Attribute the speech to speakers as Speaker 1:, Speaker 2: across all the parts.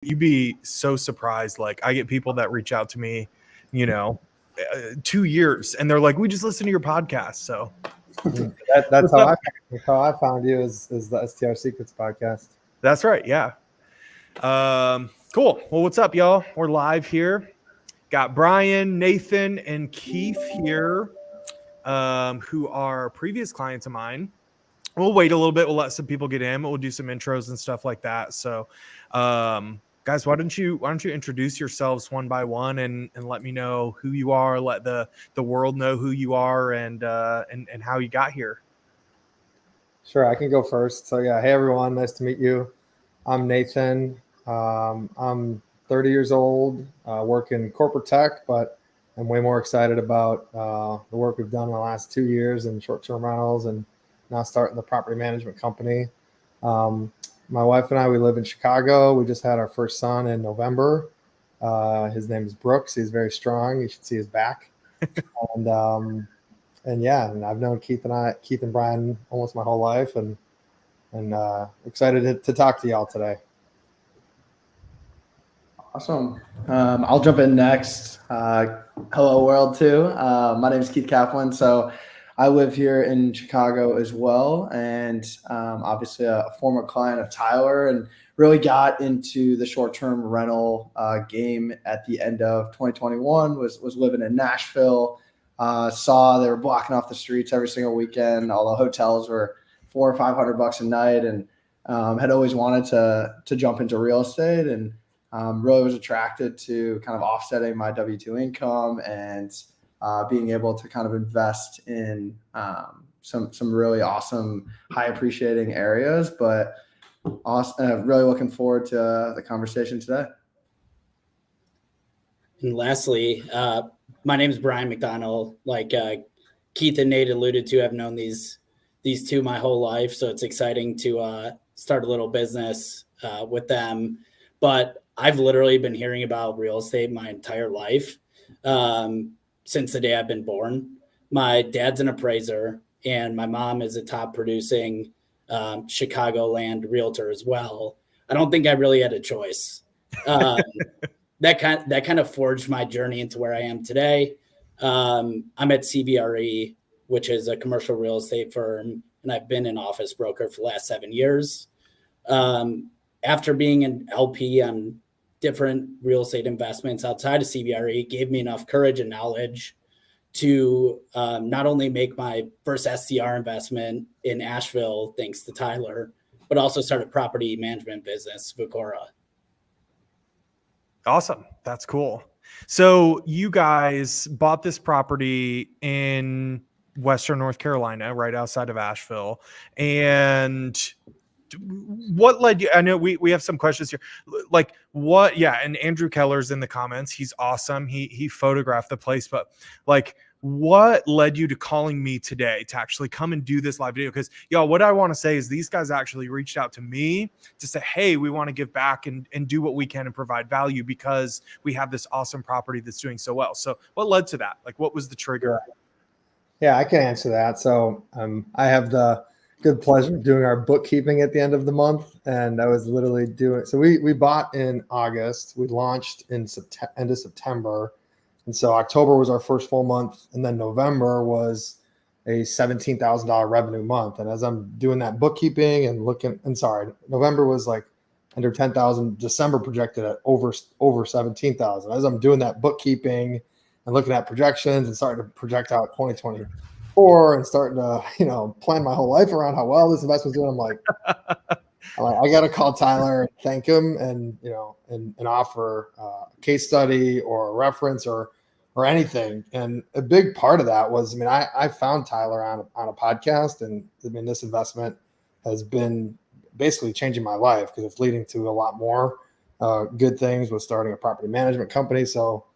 Speaker 1: you'd be so surprised. Like I get people that reach out to me, 2 years, and they're like, "We just listened to your podcast." So
Speaker 2: that's how I found you is the STR Secrets podcast.
Speaker 1: That's right. Yeah. Cool. Well, what's up, y'all? We're live here. Got Brian, Nathan, and Keith here, who are previous clients of mine. We'll wait a little bit. We'll let some people get in. We'll do some intros and stuff like that. So, guys, why don't you introduce yourselves one by one and let me know who you are, let the world know who you are and how you got here.
Speaker 2: Sure, I can go first. So yeah, hey everyone, nice to meet you. I'm Nathan. I'm 30 years old, work in corporate tech, but I'm way more excited about the work we've done in the last 2 years in short-term rentals and now starting the property management company. My wife and I, we live in Chicago. We just had our first son in November. His name is Brooks. He's very strong. You should see his back. And yeah, and I've known Keith and Brian almost my whole life, and excited to talk to y'all today.
Speaker 3: Awesome. I'll jump in next. Hello, world, too. My name is Keith Kaplan. So I live here in Chicago as well, and obviously a former client of Tyler, and really got into the short-term rental game at the end of 2021. Was living in Nashville. Saw they were blocking off the streets every single weekend. All the hotels were $400 or $500 a night, and had always wanted to jump into real estate, and really was attracted to kind of offsetting my W-2 income and being able to kind of invest in some really awesome, high appreciating areas. But really looking forward to the conversation today.
Speaker 4: And lastly, my name is Brian McDonnell. Like Keith and Nate alluded to, I've known these two my whole life, so it's exciting to start a little business with them. But I've literally been hearing about real estate my entire life, since the day I've been born. My dad's an appraiser, and my mom is a top producing Chicagoland realtor as well. I don't think I really had a choice. That kind of forged my journey into where I am today. I'm at CBRE, which is a commercial real estate firm, and I've been an office broker for the last 7 years. After being an LP on different real estate investments outside of CBRE, gave me enough courage and knowledge to not only make my first STR investment in Asheville, thanks to Tyler, but also start a property management business, Vacora.
Speaker 1: Awesome. That's cool. So you guys bought this property in Western North Carolina, right outside of Asheville. And what led you? I know we have some questions here. Like what? Yeah. And Andrew Keller's in the comments. He's awesome. He photographed the place, but like, what led you to calling me today to actually come and do this live video? Because y'all, what I want to say is these guys actually reached out to me to say, hey, we want to give back and do what we can and provide value because we have this awesome property that's doing so well. So what led to that? Like, what was the trigger?
Speaker 2: Yeah, I can answer that. So I have the good pleasure of doing our bookkeeping at the end of the month. And I was literally doing, so we bought in August, we launched in end of September. And so October was our first full month. And then November was a $17,000 revenue month. And as I'm doing that bookkeeping and November was like under 10,000, December projected at over 17,000. As I'm doing that bookkeeping and looking at projections and starting to project out 2024 and starting to, plan my whole life around how well this investment's doing, I'm like, I got to call Tyler, thank him, and and offer a case study or a reference or anything. And a big part of that was, I found Tyler on a podcast, and this investment has been basically changing my life because it's leading to a lot more good things with starting a property management company. So,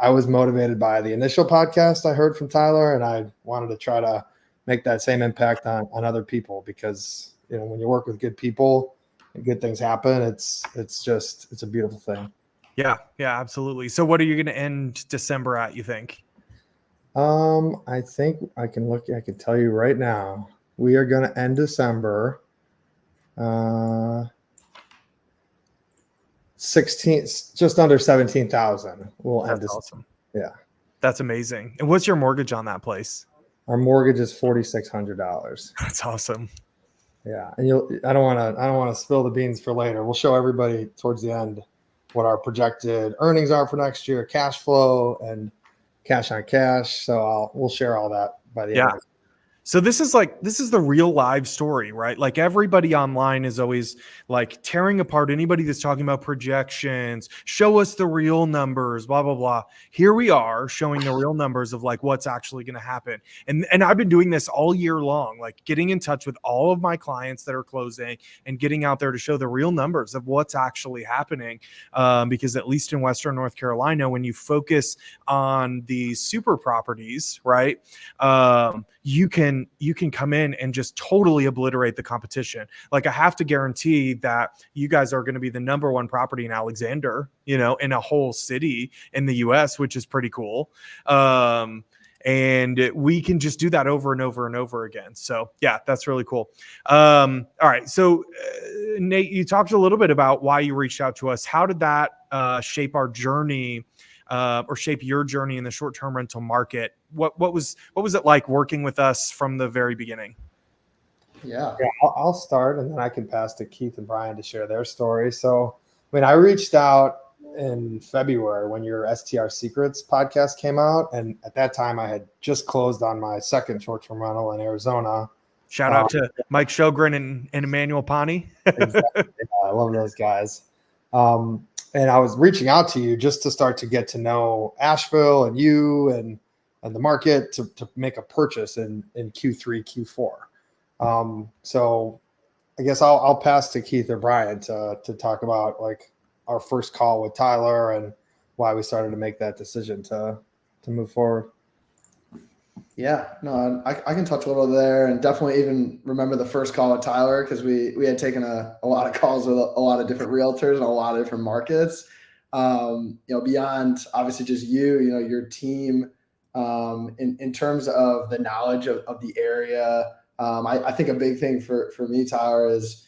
Speaker 2: I was motivated by the initial podcast I heard from Tyler, and I wanted to try to make that same impact on other people because, when you work with good people and good things happen, it's a beautiful thing.
Speaker 1: Yeah, absolutely. So what are you going to end December at, you think?
Speaker 2: I think I can tell you right now, we are going to end December. just under 17,000 will end.
Speaker 1: That's awesome.
Speaker 2: Yeah.
Speaker 1: That's amazing. And what's your mortgage on that place?
Speaker 2: Our mortgage is $4,600.
Speaker 1: That's awesome.
Speaker 2: Yeah, and I don't want to spill the beans for later. We'll show everybody towards the end what our projected earnings are for next year, cash flow, and cash on cash. So we'll share all that by the end.
Speaker 1: So this is the real live story, right? Like everybody online is always like tearing apart anybody that's talking about projections, show us the real numbers, blah, blah, blah. Here we are showing the real numbers of like what's actually going to happen. And I've been doing this all year long, like getting in touch with all of my clients that are closing and getting out there to show the real numbers of what's actually happening. Because at least in Western North Carolina, when you focus on the super properties, right? You can come in and just totally obliterate the competition. Like I have to guarantee that you guys are going to be the number one property in Alexander, in a whole city in the US, which is pretty cool. And we can just do that over and over and over again. So yeah, that's really cool. All right. So Nate, you talked a little bit about why you reached out to us. How did that shape our journey? Or shape your journey in the short-term rental market? What was it like working with us from the very beginning?
Speaker 3: Yeah,
Speaker 2: I'll start, and then I can pass to Keith and Brian to share their story. So, I reached out in February when your STR Secrets podcast came out, and at that time I had just closed on my second short-term rental in Arizona.
Speaker 1: Shout out to Mike Sjogren and Emmanuel Pani.
Speaker 2: Exactly. I love those guys. And I was reaching out to you just to start to get to know Asheville and you and the market to make a purchase in Q3, Q4. So I guess I'll pass to Keith or Brian to talk about like our first call with Tyler and why we started to make that decision to move forward.
Speaker 3: Yeah, no, I can touch a little there, and definitely even remember the first call with Tyler because we had taken a lot of calls with a lot of different realtors and a lot of different markets. Beyond obviously just your team, in terms of the knowledge of the area. I think a big thing for me, Tyler, is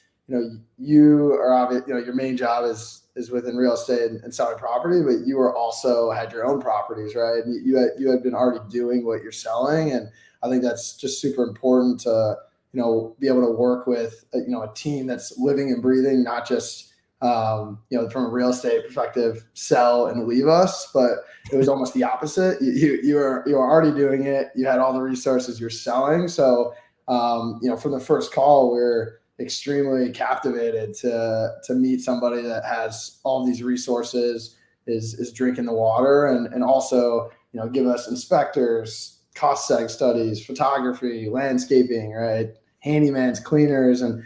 Speaker 3: you are obvious. Your main job is within real estate and selling property, but you are also had your own properties, right? You had been already doing what you're selling. And I think that's just super important to, be able to work with, a team that's living and breathing, not just, from a real estate perspective, sell and leave us, but it was almost the opposite. You were already doing it. You had all the resources you're selling. So, from the first call, we're extremely captivated to meet somebody that has all these resources, is drinking the water, and also give us inspectors, cost seg studies, photography, landscaping, right, handymans, cleaners, and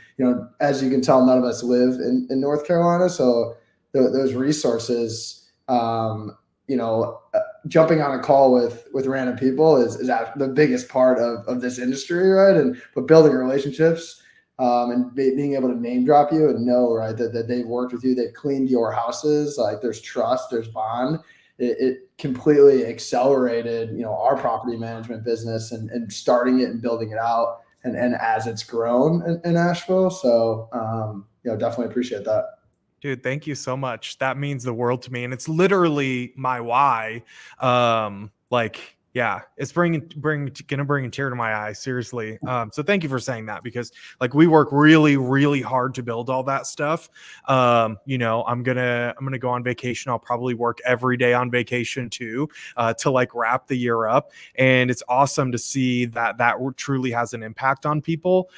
Speaker 3: as you can tell, none of us live in North Carolina, so those resources, jumping on a call with random people is the biggest part of this industry, right? But building relationships. And being able to name drop you and know, right, that they've worked with you, they've cleaned your houses, like there's trust, there's bond. It completely accelerated, our property management business and starting it and building it out and as it's grown in Asheville. So, definitely appreciate that.
Speaker 1: Dude, thank you so much. That means the world to me. And it's literally my why. Yeah, it's gonna bring a tear to my eye, seriously. So thank you for saying that, because like we work really, really hard to build all that stuff. I'm gonna go on vacation. I'll probably work every day on vacation too, to like wrap the year up. And it's awesome to see that truly has an impact on people.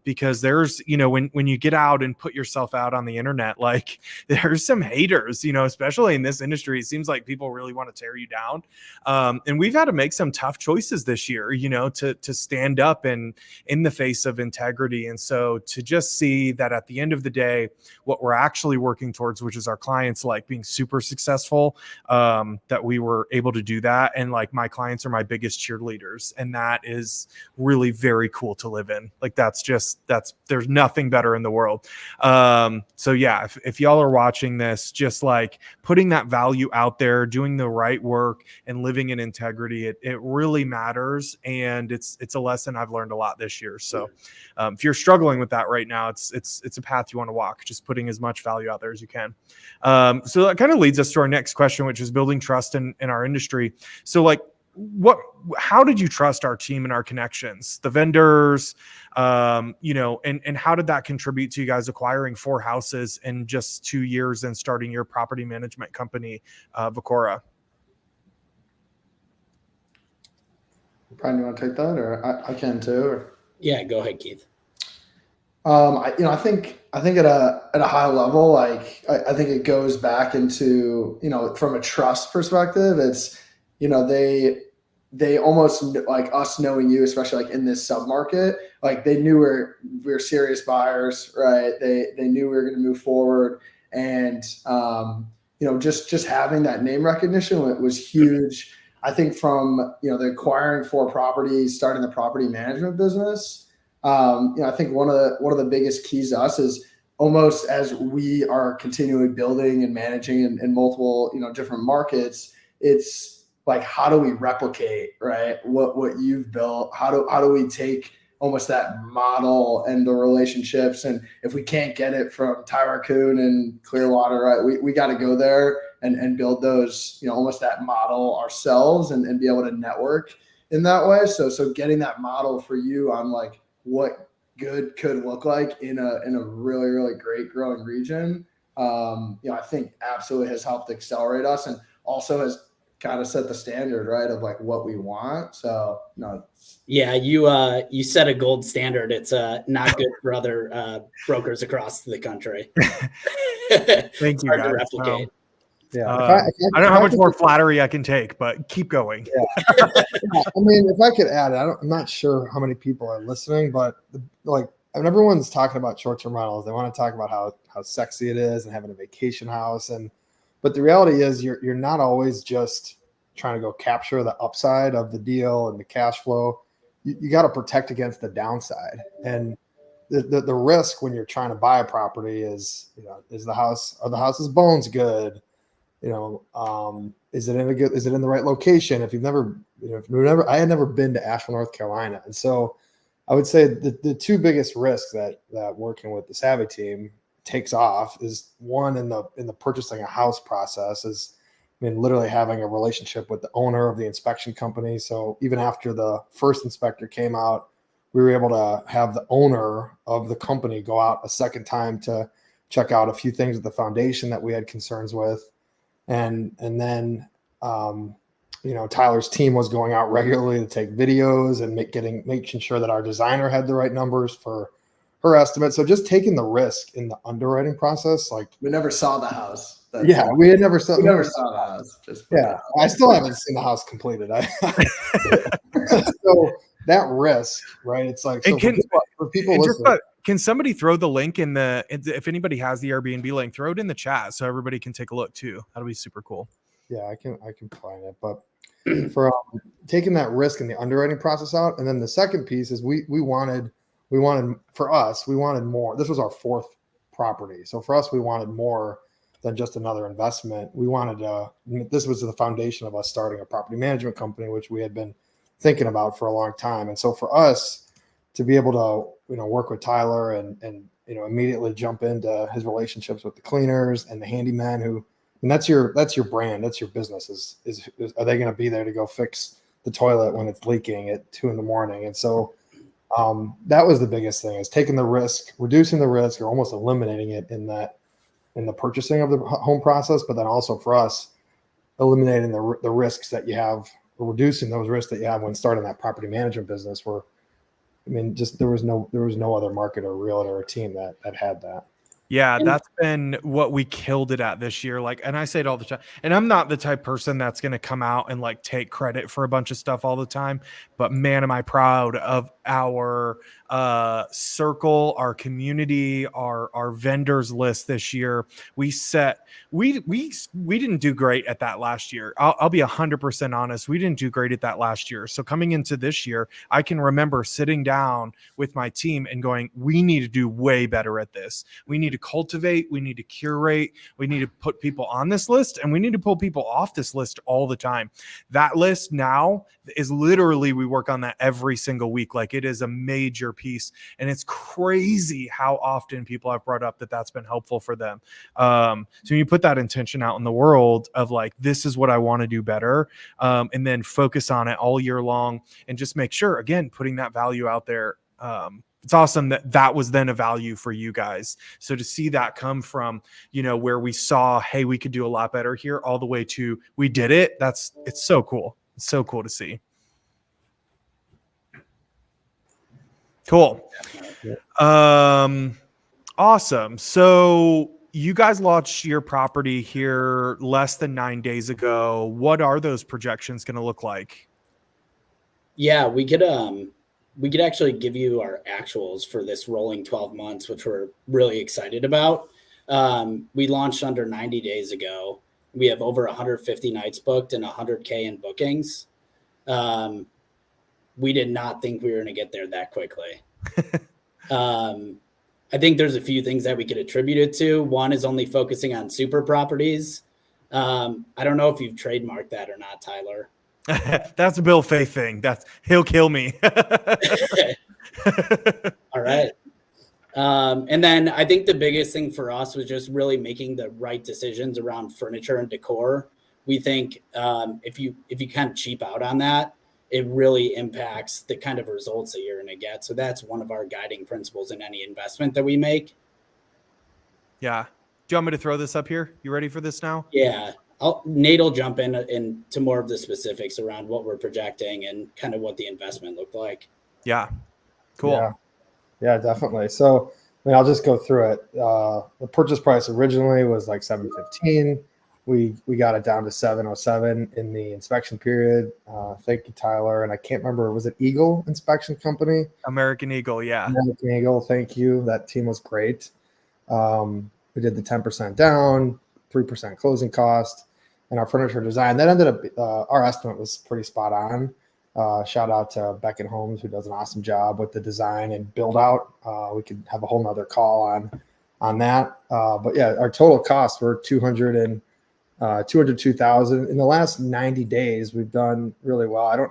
Speaker 1: Because there's, when you get out and put yourself out on the internet, like there's some haters, especially in this industry. It seems like people really want to tear you down. And we've had to make some tough choices this year, to stand up in the face of integrity. And so to just see that at the end of the day, what we're actually working towards, which is our clients like being super successful, that we were able to do that. And like my clients are my biggest cheerleaders. And that is really very cool to live in. Like there's nothing better in the world. So yeah, if y'all are watching this, just like putting that value out there, doing the right work and living in integrity integrity. It really matters. And it's a lesson I've learned a lot this year. So if you're struggling with that right now, it's a path you want to walk, just putting as much value out there as you can. So that kind of leads us to our next question, which is building trust in our industry. So like, how did you trust our team and our connections, the vendors, and how did that contribute to you guys acquiring 4 houses in just 2 years and starting your property management company, Vacora?
Speaker 3: Brian, you want to take that, or I can too? Or?
Speaker 4: Yeah, go ahead, Keith.
Speaker 3: I think at a high level, like I think it goes back into, from a trust perspective, it's, they almost like us knowing you, especially like in this submarket, like they knew we're serious buyers, right? They knew we were going to move forward, and just having that name recognition was huge. I think from the acquiring 4 properties, starting the property management business. I think one of the biggest keys to us is almost as we are continually building and managing in multiple different markets, it's like, how do we replicate, right, what you've built? How do we take almost that model and the relationships, and if we can't get it from Tyler, Coon and Clearwater, right, we got to go there and build those, almost that model ourselves and be able to network in that way. So getting that model for you on like what good could look like in a really, really great growing region, I think absolutely has helped accelerate us, and also has kind of set the standard, right, of like what we want. So
Speaker 4: yeah, you set a gold standard. It's not good for other brokers across the country.
Speaker 1: Thank you,
Speaker 4: hard
Speaker 1: guys.
Speaker 4: to replicate.
Speaker 2: Yeah,
Speaker 1: I don't know how much more flattery I can take, but keep going.
Speaker 2: Yeah. I mean, if I could add, I'm not sure how many people are listening, but when everyone's talking about short-term rentals, they want to talk about how sexy it is and having a vacation house, but the reality is you're not always just trying to go capture the upside of the deal and the cash flow. You got to protect against the downside, and the risk when you're trying to buy a property is are the house's bones good? Is it in the right location? If you've never, I had never been to Asheville, North Carolina. And so I would say the 2 biggest risks that working with the Savvy team takes off is, one, in the purchasing a house process is, literally having a relationship with the owner of the inspection company. So even after the first inspector came out, we were able to have the owner of the company go out a second time to check out a few things at the foundation that we had concerns with. And then, Tyler's team was going out regularly to take videos and making sure that our designer had the right numbers for her estimate. So just taking the risk in the underwriting process, like
Speaker 3: we never saw the house.
Speaker 2: We never saw the
Speaker 3: house.
Speaker 2: I still haven't seen the house completed. So that risk, right? It's like, so for people listening.
Speaker 1: Can somebody throw the link if anybody has the Airbnb link, throw it in the chat so everybody can take a look too. That'll be super cool.
Speaker 2: Yeah, I can find it. But for taking that risk in the underwriting process out, and then the second piece is we wanted more. This was our 4th property, so for us, we wanted more than just another investment. We wanted this was the foundation of us starting a property management company, which we had been thinking about for a long time. And so for us to be able to work with Tyler and immediately jump into his relationships with the cleaners and the handyman and that's your brand, that's your business. Is are they going to be there to go fix the toilet when it's leaking at 2 a.m? And so that was the biggest thing, is taking the risk, reducing the risk, or almost eliminating it in the purchasing of the home process, but then also for us eliminating the risks that you have, or reducing those risks that you have when starting that property management business. Where there was no other marketer, realtor, or team that had that.
Speaker 1: Yeah, that's been what we killed it at this year. And I say it all the time, and I'm not the type person that's going to come out and take credit for a bunch of stuff all the time, but man, am I proud of our circle, our community, our vendors list this year. We didn't do great at that last year. I'll be 100% honest. We didn't do great at that last year. So coming into this year, I can remember sitting down with my team and going, we need to do way better at this. We need to cultivate, we need to curate, we need to put people on this list, and we need to pull people off this list all the time. That list now is literally, we work on that every single week. Like, it is a major piece, and it's crazy how often people have brought up that that's been helpful for them. So when you put that intention out in the world of like, this is what I want to do better, and then focus on it all year long, and just make sure, again, putting that value out there. It's awesome that was then a value for you guys. So to see that come from, where we saw, hey, we could do a lot better here, all the way to we did it. It's so cool. It's so cool to see. Cool. Awesome. So you guys launched your property here less than 9 days ago. What are those projections going to look like?
Speaker 4: Yeah, we could actually give you our actuals for this rolling 12 months, which we're really excited about. We launched under 90 days ago. We have over 150 nights booked and 100K in bookings. We did not think we were going to get there that quickly. I think there's a few things that we could attribute it to. One is only focusing on super properties. I don't know if you've trademarked that or not, Tyler.
Speaker 1: That's a Bill Faith thing. He'll kill me.
Speaker 4: All right. And then I think the biggest thing for us was just really making the right decisions around furniture and decor. We think if you kind of cheap out on that, it really impacts the kind of results that you're going to get. So that's one of our guiding principles in any investment that we make.
Speaker 1: Yeah. Do you want me to throw this up here? You ready for this now?
Speaker 4: Yeah. Nate will jump into more of the specifics around what we're projecting and kind of what the investment looked like.
Speaker 1: Yeah. Cool.
Speaker 2: Yeah, definitely. So, I'll just go through it. The purchase price originally was like $715. We got it down to $707 in the inspection period. Thank you, Tyler. And I can't remember, was it Eagle Inspection Company?
Speaker 1: American Eagle, yeah.
Speaker 2: American Eagle, thank you. That team was great. We did the 10% down, 3% closing cost, and our furniture design. That ended up, our estimate was pretty spot on. Shout out to Beckett Homes, who does an awesome job with the design and build out. We could have a whole nother call on that. But yeah, our total costs were $202,000. In the last 90 days, we've done really well.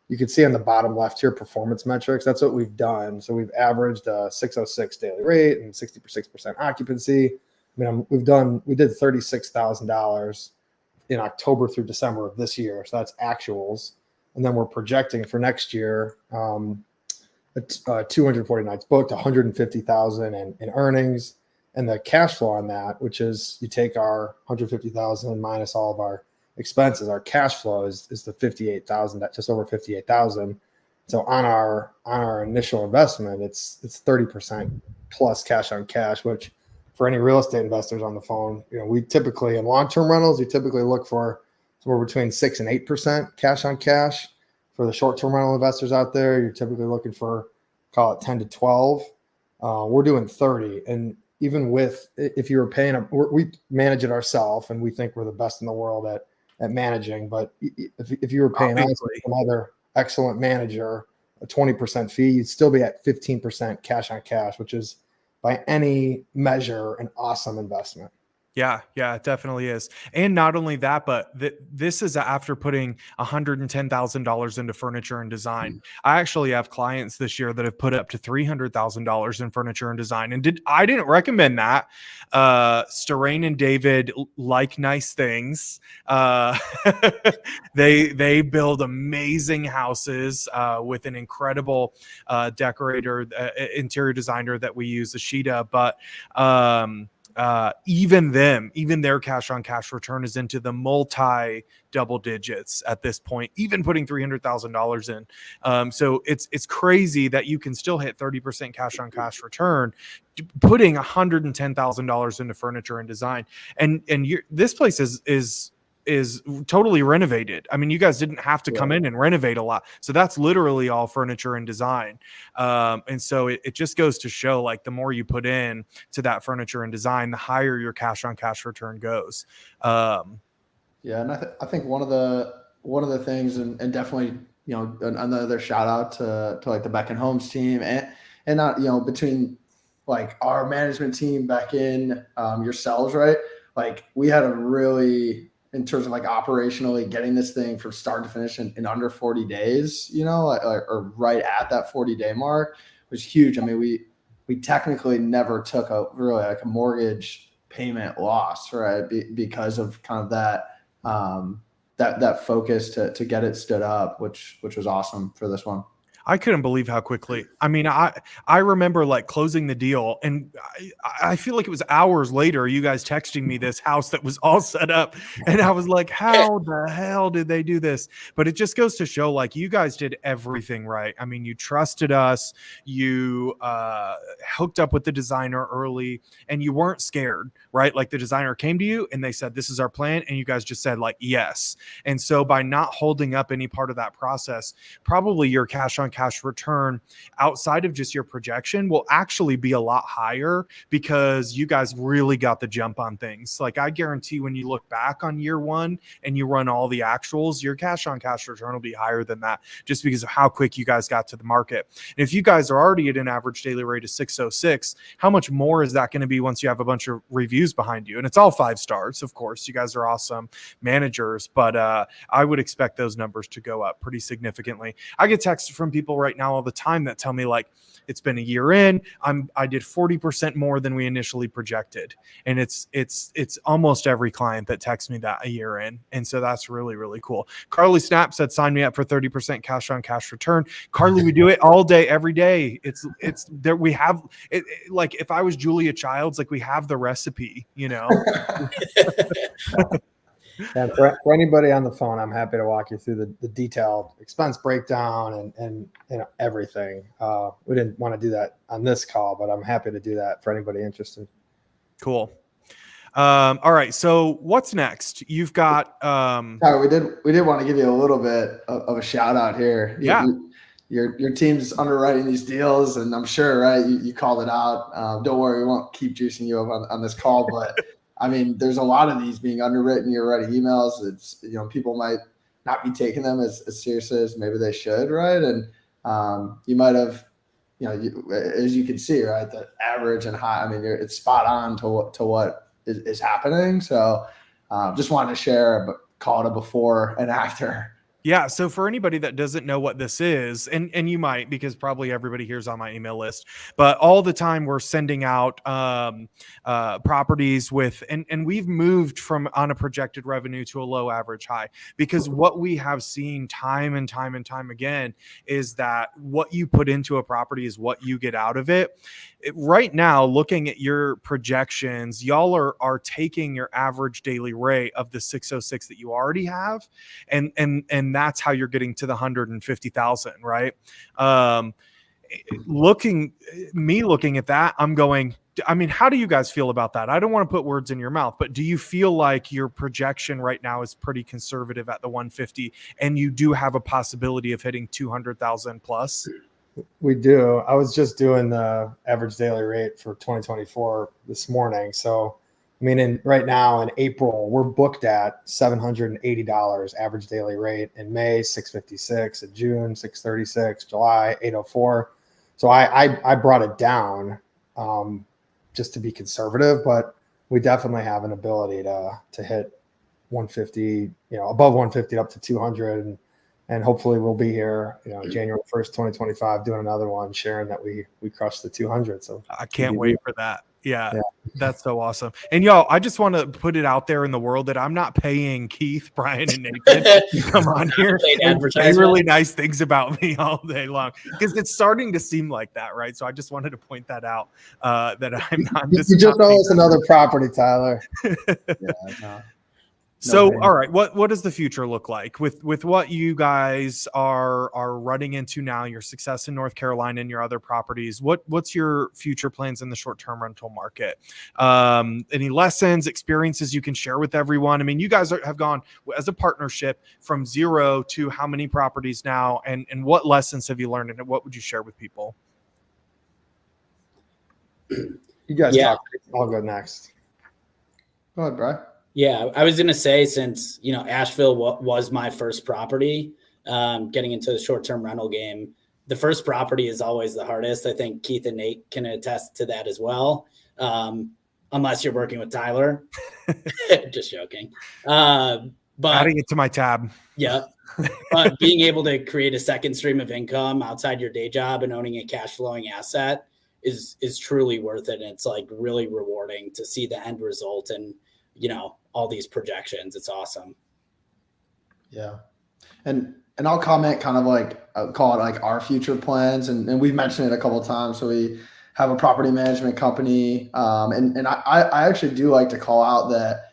Speaker 2: You can see on the bottom left here, performance metrics. That's what we've done. So we've averaged a 606 daily rate and 66% occupancy. We did $36,000 in October through December of this year. So that's actuals. And then we're projecting for next year, 240 nights booked, 150,000 in earnings. And the cash flow on that, which is you take our 150,000 minus all of our expenses, our cash flow is the 58,000, just over 58,000. So on our initial investment, it's 30% plus cash on cash, which for any real estate investors on the phone, we typically in long-term rentals, you typically look for somewhere between 6 and 8% cash on cash. For the short-term rental investors out there, you're typically looking for, call it 10 to 12. We're doing 30. And even if you were paying, we manage it ourselves, and we think we're the best in the world at managing. But if you were paying us some other excellent manager a 20% fee, you'd still be at 15% cash on cash, which is by any measure an awesome investment.
Speaker 1: Yeah, it definitely is. And not only that, but this is after putting $110,000 into furniture and design. I actually have clients this year that have put up to $300,000 in furniture and design. And I didn't recommend that. Sterain and David like nice things. They build amazing houses with an incredible decorator, interior designer that we use, Ashita. But even their cash on cash return is into the multi double digits at this point, even putting $300,000 in. So it's crazy that you can still hit 30% cash on cash return, putting $110,000 into furniture and design. And this place is is totally renovated. I mean, you guys didn't have to come in and renovate a lot. So that's literally all furniture and design. And so it just goes to show, like, the more you put in to that furniture and design, the higher your cash on cash return goes.
Speaker 3: Yeah, and I think one of the things, and definitely, you know, another shout out to like the Beck and Holmes team, and not, you know, between like our management team, Beck in yourselves, right? Like, we had a really, in terms of like operationally getting this thing from start to finish in under 40 days, you know, or right at that 40-day mark, was huge. I mean, we technically never took a really like a mortgage payment loss, right? Because of kind of that focus to get it stood up, which was awesome for this one.
Speaker 1: I couldn't believe how quickly. I mean, I remember like closing the deal, and I feel like it was hours later, you guys texting me this house that was all set up, and I was like, how the hell did they do this? But it just goes to show, like, you guys did everything right. I mean, you trusted us, you hooked up with the designer early, and you weren't scared, right? Like, the designer came to you and they said, this is our plan, and you guys just said, like, yes. And so by not holding up any part of that process, probably your cash on cash return outside of just your projection will actually be a lot higher, because you guys really got the jump on things. Like, I guarantee when you look back on year one and you run all the actuals, your cash on cash return will be higher than that, just because of how quick you guys got to the market. And if you guys are already at an average daily rate of 606, how much more is that going to be once you have a bunch of reviews behind you? And it's all 5 stars, of course. You guys are awesome managers, but I would expect those numbers to go up pretty significantly. I get texts from people right now all the time that tell me, like, it's been a year in, I did 40% more than we initially projected. And it's almost every client that texts me that a year in. And so that's really, really cool. Carly Snap said, sign me up for 30% cash on cash return. Carly, we do it all day, every day. It's there. We have it, like, if I was Julia Childs, like, we have the recipe, you know?
Speaker 2: And for anybody on the phone, I'm happy to walk you through the detailed expense breakdown and you know, everything. We didn't want to do that on this call, but I'm happy to do that for anybody interested.
Speaker 1: Cool. All right. So what's next? You've got
Speaker 3: Tyler, we did want to give you a little bit of a shout out here.
Speaker 1: Yeah.
Speaker 3: Your team's underwriting these deals, and I'm sure, right, you called it out. Don't worry, we won't keep juicing you up on this call, but I mean, there's a lot of these being underwritten. You're writing emails. It's, you know, people might not be taking them as seriously as maybe they should, right? And you might have, you know, as you can see, right, the average and high. I mean, it's spot on to what is happening. So just wanted to share, but call it a before and after.
Speaker 1: Yeah. So for anybody that doesn't know what this is, and you might, because probably everybody here's on my email list, but all the time we're sending out properties with, and we've moved from on a projected revenue to a low average high, because what we have seen time and time again is that what you put into a property is what you get out of it. Right now, looking at your projections, y'all are taking your average daily rate of the 606 that you already have, and that's how you're getting to the 150,000, right? Looking at that, I'm going, I mean, how do you guys feel about that? I don't want to put words in your mouth, but do you feel like your projection right now is pretty conservative at the 150, and you do have a possibility of hitting 200,000 plus?
Speaker 2: We do. I was just doing the average daily rate for 2024 this morning. So, I mean, right now in April, we're booked at $780 average daily rate. In May, $656. In June, $636. July, $804. So I brought it down just to be conservative, but we definitely have an ability to hit 150, you know, above 150 up to 200. And hopefully we'll be here, you know, January 1st, 2025, doing another one, sharing that we crushed the 200. So
Speaker 1: I can't wait for that. Yeah, that's so awesome. And y'all, I just want to put it out there in the world that I'm not paying Keith, Brian, and Nathan to come on here and say really nice things about me all day long, because it's starting to seem like that, right? So I just wanted to point that out, that I'm not.
Speaker 2: You just owe us another property, Tyler.
Speaker 3: Yeah, no.
Speaker 1: So,
Speaker 3: pain.
Speaker 1: all right, what does the future look like with what you guys are running into now? Your success in North Carolina and your other properties. What's your future plans in the short-term rental market? Any lessons, experiences you can share with everyone? I mean, you guys have gone as a partnership from 0 to how many properties now, and what lessons have you learned, and what would you share with people?
Speaker 2: You guys talk. I'll go next.
Speaker 3: Go ahead, Brian.
Speaker 4: Yeah, I was going to say, since, Asheville was my first property, getting into the short-term rental game, the first property is always the hardest. I think Keith and Nate can attest to that as well. Unless you're working with Tyler. Just joking. But
Speaker 1: Adding it to my tab.
Speaker 4: Yeah. But being able to create a second stream of income outside your day job and owning a cash flowing asset is truly worth it. And it's like really rewarding to see the end result and, all these projections. It's awesome.
Speaker 3: Yeah. And I'll comment kind of like, call it like our future plans. And we've mentioned it a couple of times. So we have a property management company. And I actually do like to call out that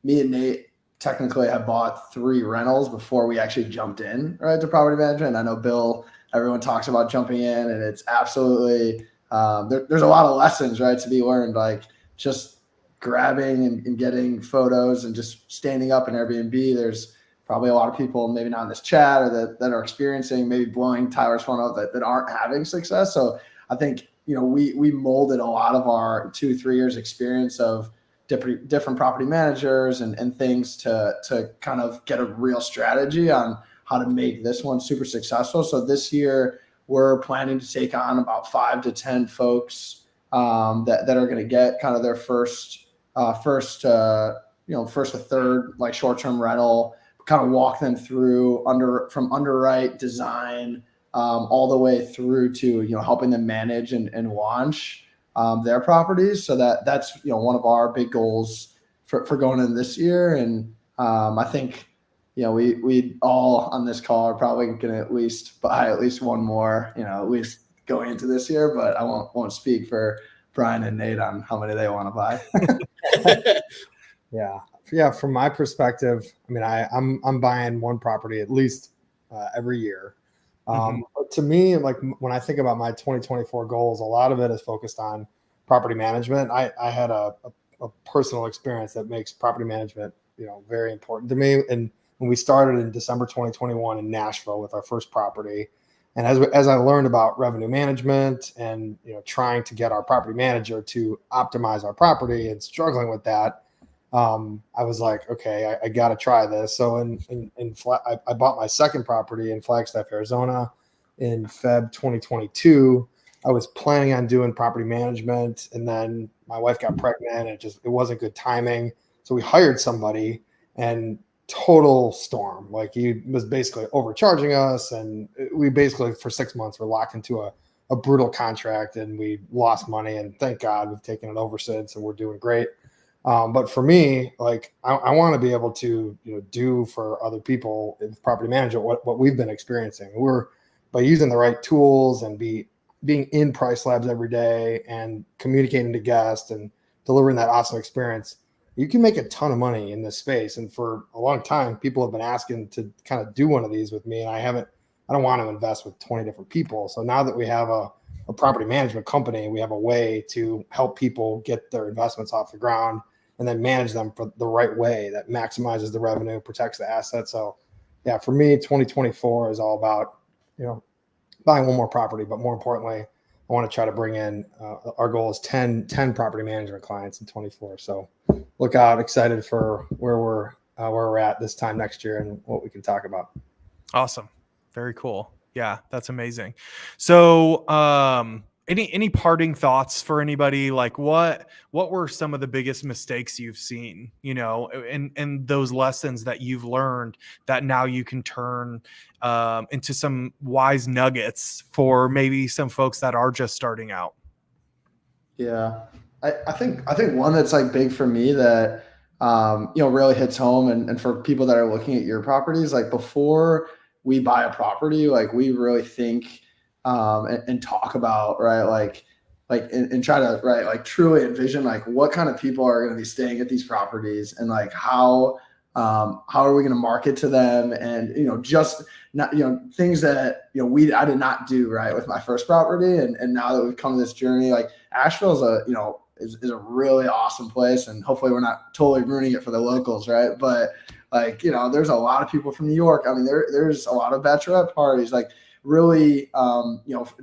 Speaker 3: me and Nate technically have bought 3 rentals before we actually jumped in, right, to property management. And I know Bill, everyone talks about jumping in, and it's absolutely, there's a lot of lessons, right, to be learned, like just grabbing and getting photos and just standing up in Airbnb. There's probably a lot of people, maybe not in this chat, or that are experiencing, maybe blowing Tyler's phone up, that aren't having success. So I think, we molded a lot of our 2-3 years experience of different property managers and things to kind of get a real strategy on how to make this one super successful. So this year we're planning to take on about 5 to 10 folks that are going to get kind of their first to third, like short-term rental, kind of walk them through from underwrite, design, all the way through to, helping them manage and launch their properties. So that's, one of our big goals for going in this year. And I think, we all on this call are probably going to at least buy at least one more, at least going into this year, but I won't speak for Brian and Nate on how many they want to buy.
Speaker 2: Yeah. From my perspective, I mean, I'm buying one property at least every year. But to me, like when I think about my 2024 goals, a lot of it is focused on property management. I had a personal experience that makes property management, very important to me. And when we started in December 2021 in Nashville with our first property, and as I learned about revenue management and, trying to get our property manager to optimize our property and struggling with that, I was like, okay, I got to try this. So I bought my second property in Flagstaff, Arizona in Feb 2022. I was planning on doing property management, and then my wife got pregnant and it wasn't good timing. So we hired somebody, and total storm. Like, he was basically overcharging us, and we basically for 6 months were locked into a brutal contract, and we lost money, and thank God we've taken it over since, and we're doing great. But for me, like, I want to be able to, do for other people in property management what we've been experiencing. We're, by using the right tools and being in price labs every day and communicating to guests and delivering that awesome experience, you can make a ton of money in this space. And for a long time, people have been asking to kind of do one of these with me, and I don't want to invest with 20 different people. So now that we have a property management company, we have a way to help people get their investments off the ground and then manage them for the right way that maximizes the revenue, protects the asset. So yeah, for me, 2024 is all about, buying one more property, but more importantly, I want to try to bring in, our goal is 10 property management clients in 24. So look out, excited for where we're at this time next year and what we can talk about.
Speaker 1: Awesome. Very cool. Yeah, that's amazing. So, any parting thoughts for anybody? Like, what were some of the biggest mistakes you've seen, and those lessons that you've learned that now you can turn into some wise nuggets for maybe some folks that are just starting out?
Speaker 3: Yeah, I think one that's like big for me that really hits home, and for people that are looking at your properties, like before we buy a property, like we really think and talk about, right, like like and try to like truly envision like what kind of people are going to be staying at these properties, and like how are we going to market to them, and just not things that I did not do right with my first property, and now that we've come to this journey, like Asheville is a really awesome place, and hopefully we're not totally ruining it for the locals, right? But like there's a lot of people from New York. I mean, there's a lot of bachelorette parties, like really,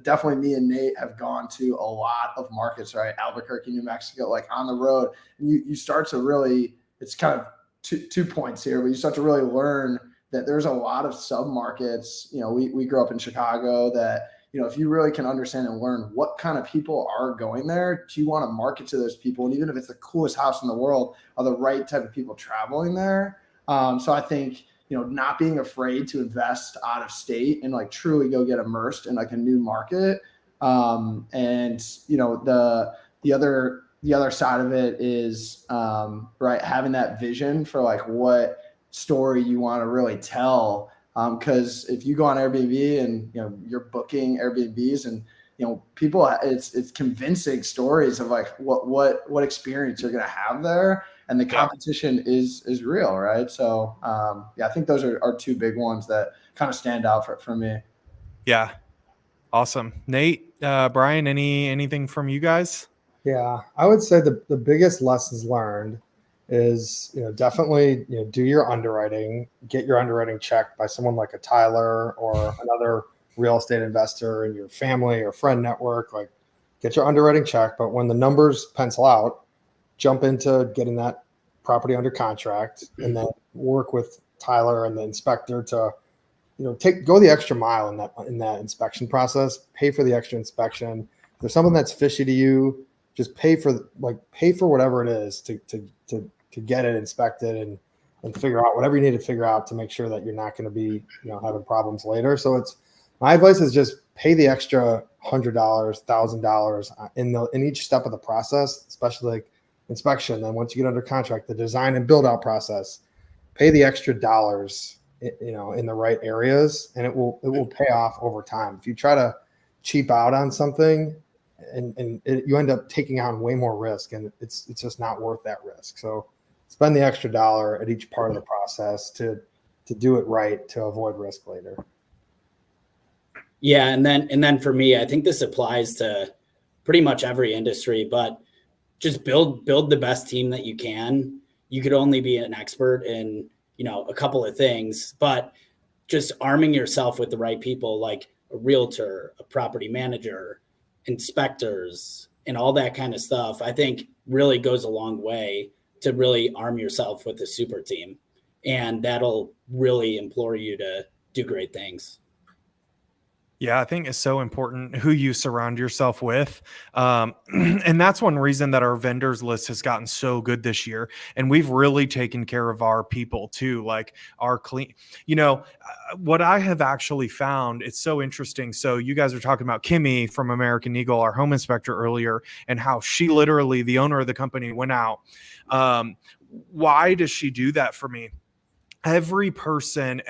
Speaker 3: definitely me and Nate have gone to a lot of markets, right? Albuquerque, New Mexico, like on the road. And you start to really, it's kind of two points here, but you start to really learn that there's a lot of sub-markets. We grew up in Chicago that, if you really can understand and learn what kind of people are going there, do you want to market to those people? And even if it's the coolest house in the world, are the right type of people traveling there? So I think, not being afraid to invest out of state and like truly go get immersed in like a new market. And the other side of it is, right, having that vision for like what story you want to really tell. Because if you go on Airbnb and you're booking Airbnbs and people, it's convincing stories of like what experience you're gonna have there, and the competition is real, right? So I think those are two big ones that kind of stand out for me.
Speaker 1: Yeah, awesome. Nate, Brian, anything from you guys?
Speaker 2: Yeah, I would say the biggest lessons learned is definitely do your underwriting, get your underwriting checked by someone like a Tyler or another real estate investor in your family or friend network. Like, get your underwriting checked, but when the numbers pencil out, jump into getting that property under contract, and then work with Tyler and the inspector to go the extra mile in that inspection process. Pay for the extra inspection. If there's something that's fishy to you, just pay for whatever it is to get it inspected and figure out whatever you need to figure out to make sure that you're not going to be having problems later. So my advice is just pay the extra $100, $1,000 in each step of the process, especially like inspection. Then once you get under contract, the design and build out process, pay the extra dollars in the right areas, and it will pay off over time. If you try to cheap out on something, you end up taking on way more risk, and it's just not worth that risk. So spend the extra dollar at each part of the process to do it right, to avoid risk later.
Speaker 4: Yeah, and then for me, I think this applies to pretty much every industry, but just build the best team that you can. You could only be an expert in a couple of things, but just arming yourself with the right people, like a realtor, a property manager, inspectors, and all that kind of stuff, I think really goes a long way to really arm yourself with a super team. And that'll really implore you to do great things.
Speaker 1: Yeah, I think it's so important who you surround yourself with. And that's one reason that our vendors list has gotten so good this year. And we've really taken care of our people too, like our clean, what I have actually found, it's so interesting. So you guys were talking about Kimmy from American Eagle, our home inspector earlier, and how she literally, the owner of the company, went out. Why does she do that for me? Every person,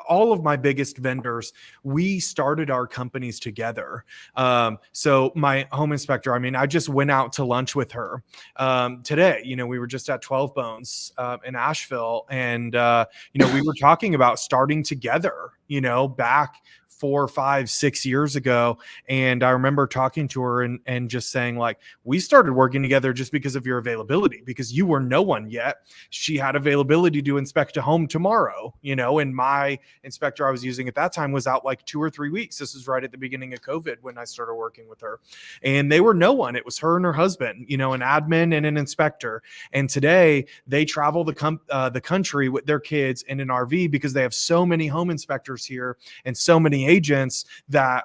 Speaker 1: all of my biggest vendors, we started our companies together. So my home inspector, I just went out to lunch with her today. We were just at 12 Bones in Asheville, and we were talking about starting together, back 4, 5, 6 years ago. And I remember talking to her and just saying, like, we started working together just because of your availability, because you were no one yet. She had availability to inspect a home tomorrow, and my inspector I was using at that time was out like 2 or 3 weeks. This was right at the beginning of COVID when I started working with her, and they were no one. It was her and her husband, an admin and an inspector. And today they travel the country with their kids in an RV because they have so many home inspectors here and so many agents that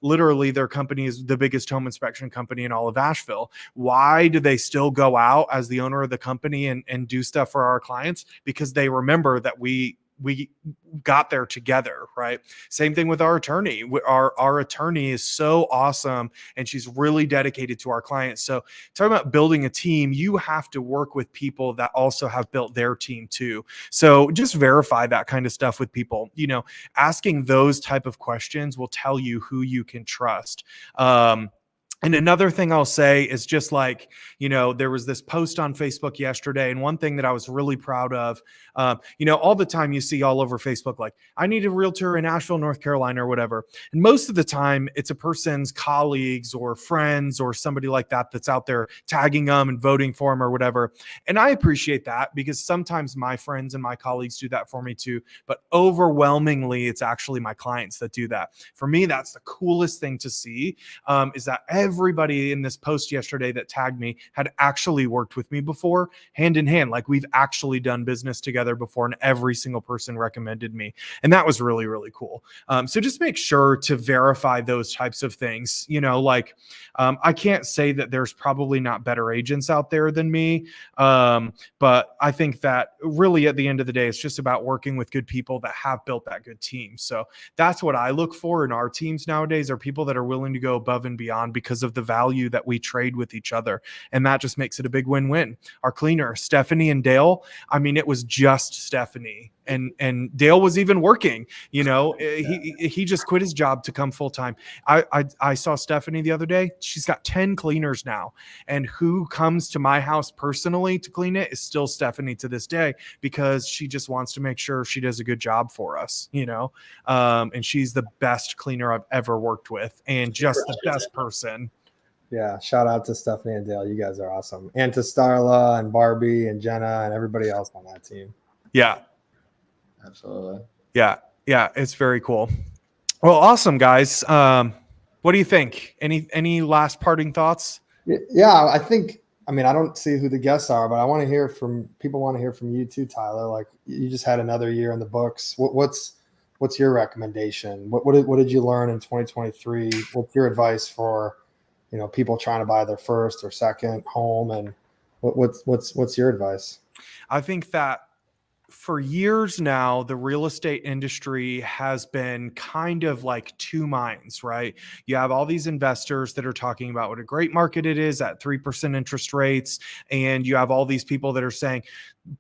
Speaker 1: literally their company is the biggest home inspection company in all of Asheville. Why do they still go out as the owner of the company and do stuff for our clients? Because they remember that we got there together, right? Same thing with our attorney. Our attorney is so awesome, and she's really dedicated to our clients. So talking about building a team, you have to work with people that also have built their team too. So just verify that kind of stuff with people. Asking those type of questions will tell you who you can trust. And another thing I'll say is just like, there was this post on Facebook yesterday, and one thing that I was really proud of, all the time you see all over Facebook, like, I need a realtor in Asheville, North Carolina or whatever. And most of the time it's a person's colleagues or friends or somebody like that that's out there tagging them and voting for them or whatever. And I appreciate that, because sometimes my friends and my colleagues do that for me too. But overwhelmingly, it's actually my clients that do that. For me, that's the coolest thing to see, is that everybody in this post yesterday that tagged me had actually worked with me before, hand in hand. Like, we've actually done business together before, and every single person recommended me. And that was really, really cool. So just make sure to verify those types of things. I can't say that there's probably not better agents out there than me. But I think that really at the end of the day, it's just about working with good people that have built that good team. So that's what I look for in our teams nowadays, are people that are willing to go above and beyond because of the value that we trade with each other. And that just makes it a big win-win. Our cleaner, Stephanie and Dale, it was just Stephanie. And Dale was even working, he just quit his job to come full time. I saw Stephanie the other day. She's got 10 cleaners now. And who comes to my house personally to clean it is still Stephanie to this day, because she just wants to make sure she does a good job for us, and she's the best cleaner I've ever worked with, and just the best person.
Speaker 2: Yeah. Shout out to Stephanie and Dale. You guys are awesome. And to Starla and Barbie and Jenna and everybody else on that team.
Speaker 1: Yeah.
Speaker 3: Absolutely.
Speaker 1: Yeah. It's very cool. Well, awesome, guys. What do you think? Any last parting thoughts?
Speaker 2: Yeah, I think, I don't see who the guests are, but I want to hear from people. Want to hear from you too, Tyler. Like, you just had another year in the books. What's your recommendation? What did you learn in 2023? What's your advice for, people trying to buy their first or second home, and what's your advice?
Speaker 1: I think that for years now, the real estate industry has been kind of like two minds, right? You have all these investors that are talking about what a great market it is at 3% interest rates. And you have all these people that are saying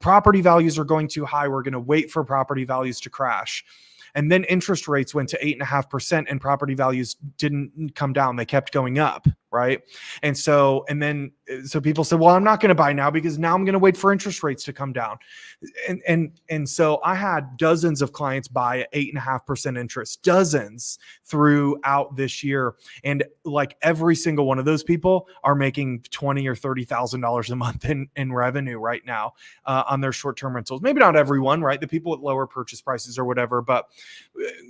Speaker 1: property values are going too high. We're going to wait for property values to crash. And then interest rates went to 8.5% and property values didn't come down. They kept going up, right? So people said, well, I'm not going to buy now because now I'm going to wait for interest rates to come down. And so I had dozens of clients buy at 8.5% interest, dozens throughout this year. And like every single one of those people are making $20,000 or $30,000 a month in revenue right now on their short-term rentals. Maybe not everyone, right? The people with lower purchase prices or whatever. But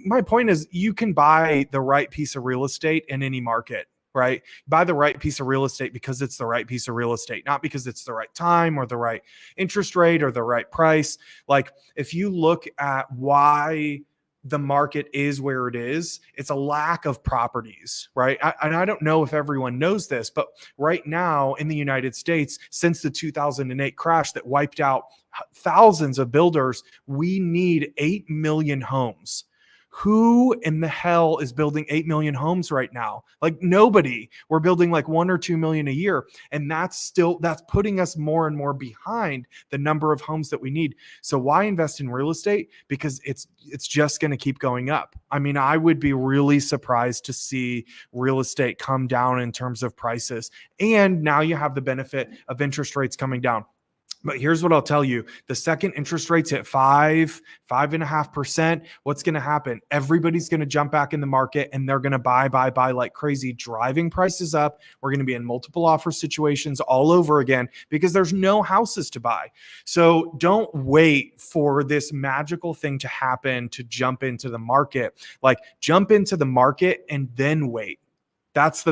Speaker 1: my point is, you can buy the right piece of real estate in any market. Right? Buy the right piece of real estate because it's the right piece of real estate, not because it's the right time or the right interest rate or the right price. Like, if you look at why the market is where it is, it's a lack of properties, right? I don't know if everyone knows this, but right now in the United States, since the 2008 crash that wiped out thousands of builders, we need 8 million homes. Who in the hell is building 8 million homes right now? Like, nobody. We're building like 1 or 2 million a year. And that's putting us more and more behind the number of homes that we need. So why invest in real estate? Because it's just going to keep going up. I would be really surprised to see real estate come down in terms of prices. And now you have the benefit of interest rates coming down. But here's what I'll tell you. The second interest rates hit 5.5%, what's going to happen? Everybody's going to jump back in the market and they're going to buy like crazy, driving prices up. We're going to be in multiple offer situations all over again because there's no houses to buy. So don't wait for this magical thing to happen to jump into the market. Like, jump into the market and then wait. That's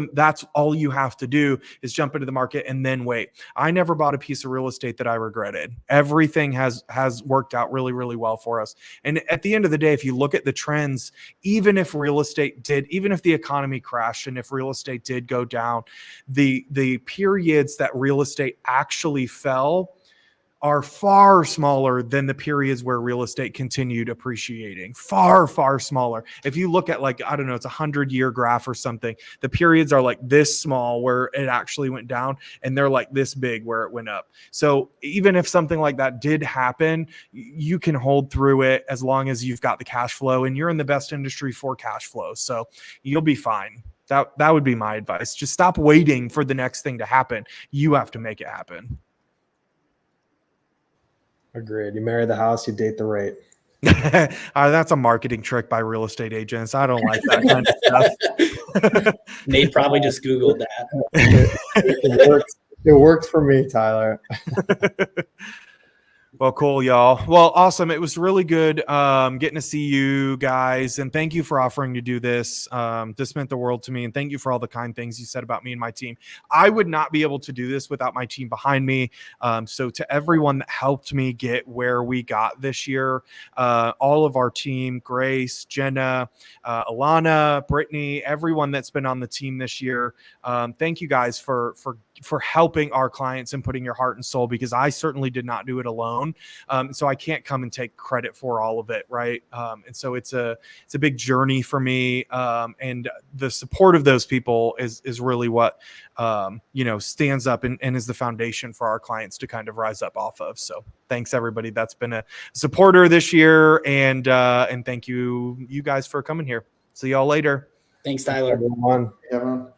Speaker 1: all you have to do, is jump into the market and then wait. I never bought a piece of real estate that I regretted. Everything has worked out really, really well for us. And at the end of the day, if you look at the trends, even if the economy crashed and if real estate did go down, the periods that real estate actually fell are far smaller than the periods where real estate continued appreciating. Far, far smaller. If you look at, like, I don't know, it's a 100-year graph or something, the periods are like this small where it actually went down, and they're like this big where it went up. So even if something like that did happen, you can hold through it as long as you've got the cash flow, and you're in the best industry for cash flow. So you'll be fine. That would be my advice. Just stop waiting for the next thing to happen. You have to make it happen.
Speaker 2: Agreed. You marry the house, you date the rate.
Speaker 1: That's a marketing trick by real estate agents. I don't like that kind of stuff.
Speaker 4: Nate probably just Googled that.
Speaker 2: It works for me, Tyler.
Speaker 1: Well, cool, y'all. Well, awesome. It was really good getting to see you guys. And thank you for offering to do this. This meant the world to me. And thank you for all the kind things you said about me and my team. I would not be able to do this without my team behind me. So to everyone that helped me get where we got this year, all of our team, Grace, Jenna, Alana, Brittany, everyone that's been on the team this year. Thank you guys for helping our clients and putting your heart and soul, because I certainly did not do it alone. So I can't come and take credit for all of it. Right. And so it's a big journey for me. And the support of those people is really what, stands up and is the foundation for our clients to kind of rise up off of. So thanks everybody that's been a supporter this year. And thank you guys for coming here. See y'all later.
Speaker 4: Thanks, Tyler.
Speaker 2: Everyone.
Speaker 3: Everyone.